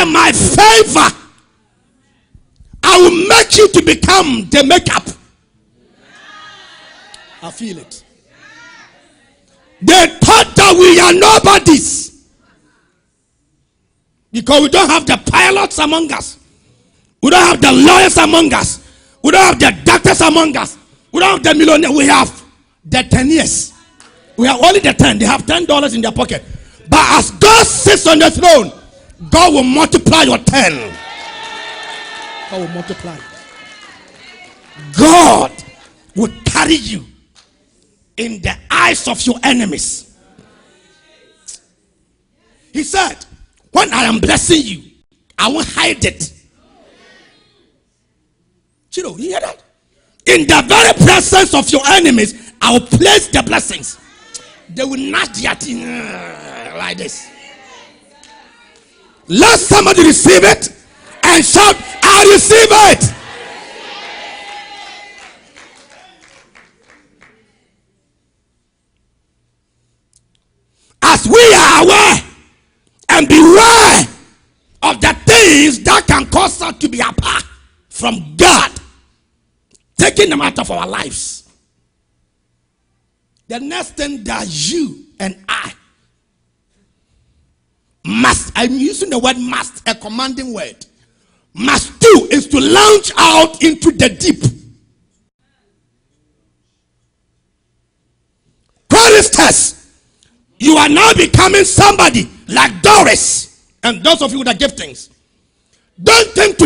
by my favor, I will make you to become the makeup. I feel it. They thought that we are nobodies because we don't have the pilots among us. We don't have the lawyers among us. We don't have the doctors among us. We don't have the millionaires. We have the 10 years. We have only the 10. They have $10 in their pocket. But as God sits on the throne, God will multiply your 10. God will multiply. God will carry you in the eyes of your enemies. He said, when I am blessing you, I won't hide it. You know, you hear that? In the very presence of your enemies, I will place the blessings. They will not their thing like this. Let somebody receive it and shout, I receive it. As we are aware and beware of the things that can cause us to be apart from God, taking them out of our lives. The next thing that you and I must, I'm using the word must, a commanding word, must do is to launch out into the deep. Choristers, you are now becoming somebody like Doris and those of you that give things. Don't think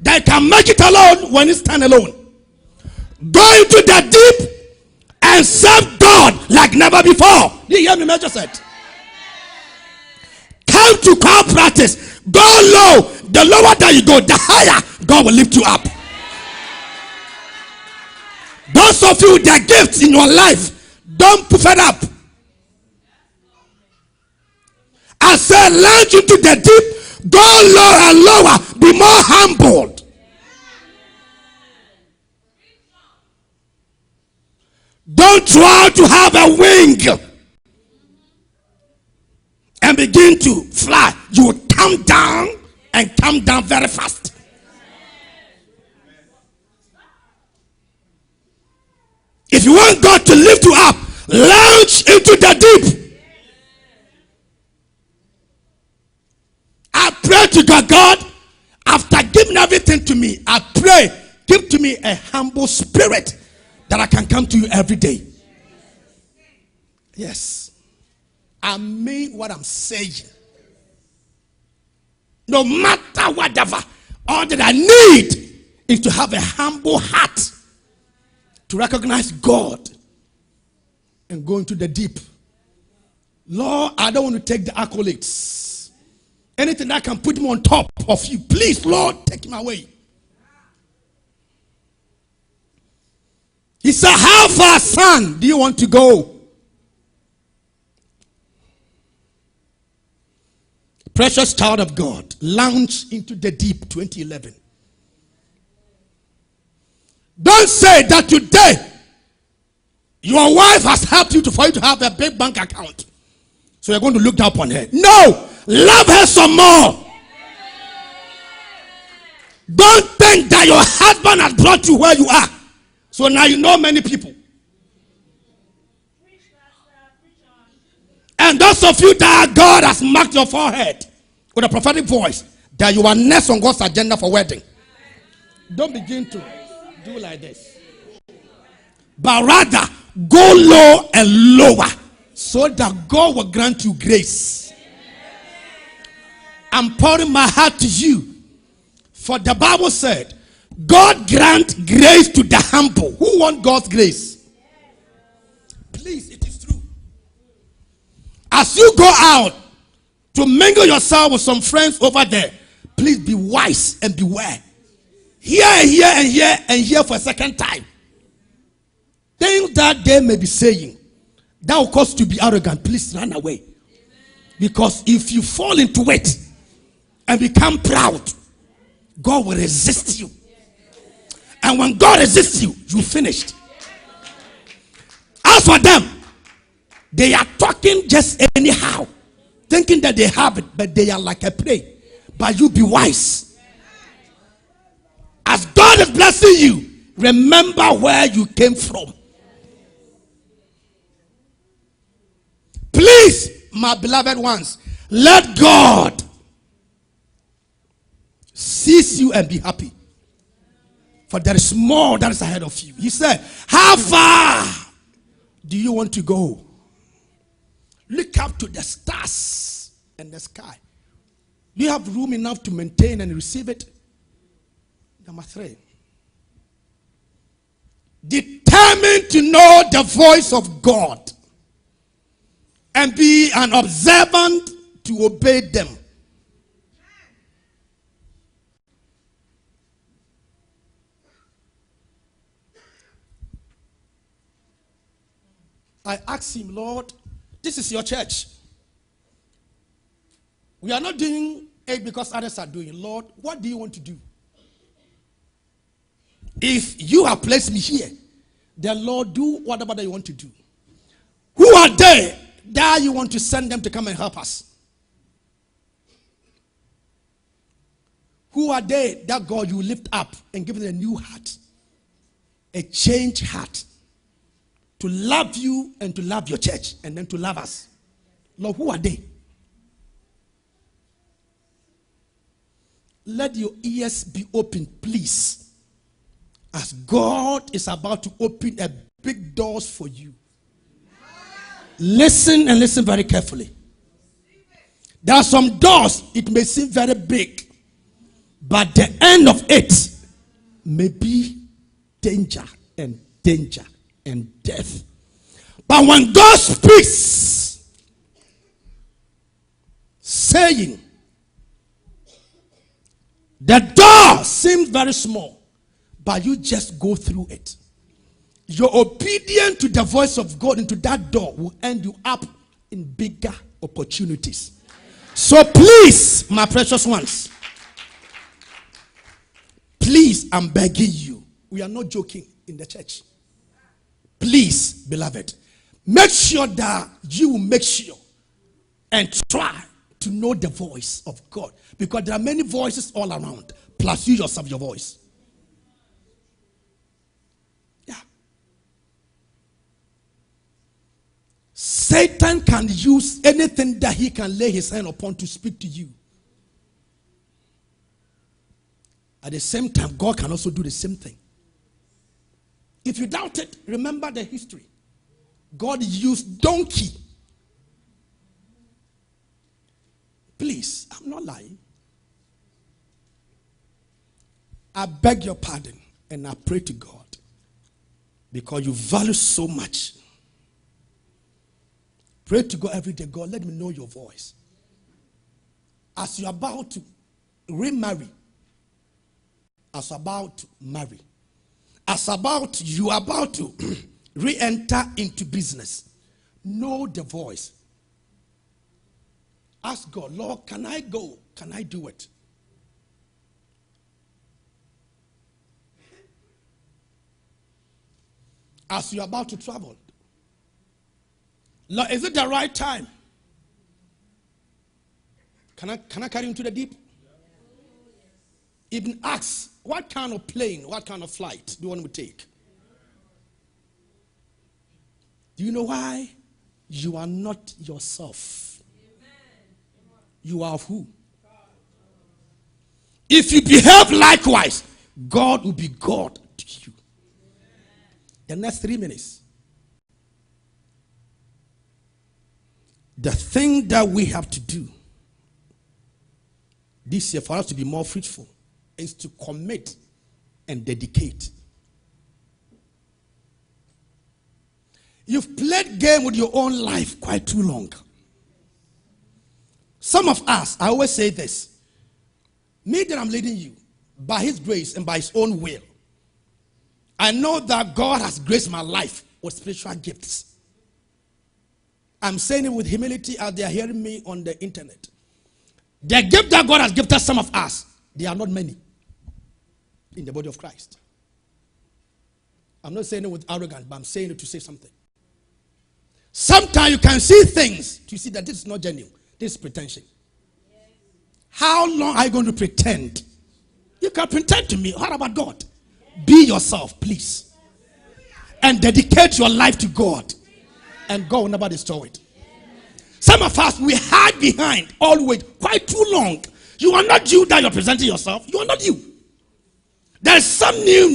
that you can make it alone when you stand alone. Go into the deep and serve God like never before. Did you hear me, Major said? Come to choir practice. Go low. The lower that you go, the higher God will lift you up. Those of you with their gifts in your life, don't puff it up. I said, launch into the deep, go lower and lower, be more humbled. Don't try to have a wing and begin to fly. You will come down and come down very fast. If you want God to lift you up, launch into the deep. I pray to God, after giving everything to me, I pray, give to me a humble spirit that I can come to you every day. Yes. I mean what I'm saying. No matter whatever, all that I need is to have a humble heart to recognize God and go into the deep. Lord, I don't want to take the accolades. Anything that can put me on top of you, please, Lord, take him away. He said, how far, son, do you want to go? Precious child of God, launch into the deep. 2011. Don't say that today your wife has helped you for you to have a big bank account, so you're going to look down upon her. No, love her some more. Don't think that your husband has brought you where you are, so now you know many people. And those of you that God has marked your forehead with a prophetic voice that you are next on God's agenda for wedding, don't begin to do like this, but rather go low and lower so that God will grant you grace. I'm pouring my heart to you, for the Bible said God grant grace to the humble. Who want God's grace? Please, it is true. As you go out to mingle yourself with some friends over there, please be wise and beware. Here and here and here and here for a second time. Things that they may be saying that will cause you to be arrogant, please run away. Because if you fall into it and become proud, God will resist you. And when God resists you, you're finished. As for them, they are talking just anyhow. thinking that they have it, but they are like a prey. But you be wise. As God is blessing you, remember where you came from. Please, my beloved ones, let God seize you and be happy. For there is more that is ahead of you. He said, how far do you want to go? Look up to the stars and the sky. Do you have room enough to maintain and receive it? Number 3. Determined to know the voice of God and be an observant to obey them. I asked him, Lord, this is your church. We are not doing it because others are doing it. Lord, what do you want to do? If you have placed me here, then Lord, do whatever that you want to do. Who are they that you want to send them to come and help us? Who are they that God you lift up and give them a new heart, a changed heart, to love you and to love your church and then to love us? Lord, who are they? Let your ears be open, please, as God is about to open a big doors for you. Listen and listen very carefully. There are some doors, it may seem very big, but the end of it may be danger and danger and death. But when God speaks, saying, the door seems very small, but you just go through it. Your obedience to the voice of God into that door will end you up in bigger opportunities. So please, my precious ones, please, I'm begging you. We are not joking in the church. Please, beloved, make sure that you will make sure and try to know the voice of God. Because there are many voices all around. Plus you yourself, your voice. Yeah. Satan can use anything that he can lay his hand upon to speak to you. At the same time, God can also do the same thing. If you doubt it, remember the history. God used donkey. Please, I'm not lying. I beg your pardon and I pray to God because you value so much. Pray to God every day. God, let me know your voice. As you're about to remarry, as about to marry, as you are about to re-enter into business, know the voice. Ask God, Lord, can I go? Can I do it? As you're about to travel, Lord, is it the right time? Can I carry you into the deep? Even ask, what kind of plane, what kind of flight do you want me to take? Do you know why? You are not yourself. You are who? If you behave likewise, God will be God to you. The next 3 minutes. The thing that we have to do this year for us to be more fruitful is to commit and dedicate. You've played game with your own life quite too long. Some of us, I always say this, me that I'm leading you by his grace and by his own will, I know that God has graced my life with spiritual gifts. I'm saying it with humility as they are hearing me on the internet. The gift that God has gifted some of us, they are not many in the body of Christ. I'm not saying it with arrogance, but I'm saying it to say something. Sometimes you can see things to see that this is not genuine. This is pretension. How long are you going to pretend? You can pretend to me. What about God? Be yourself, please. And dedicate your life to God. And God will never destroy it. Some of us, we hide behind, always, quite too long. You are not you that you're presenting yourself. You are not you. There is some new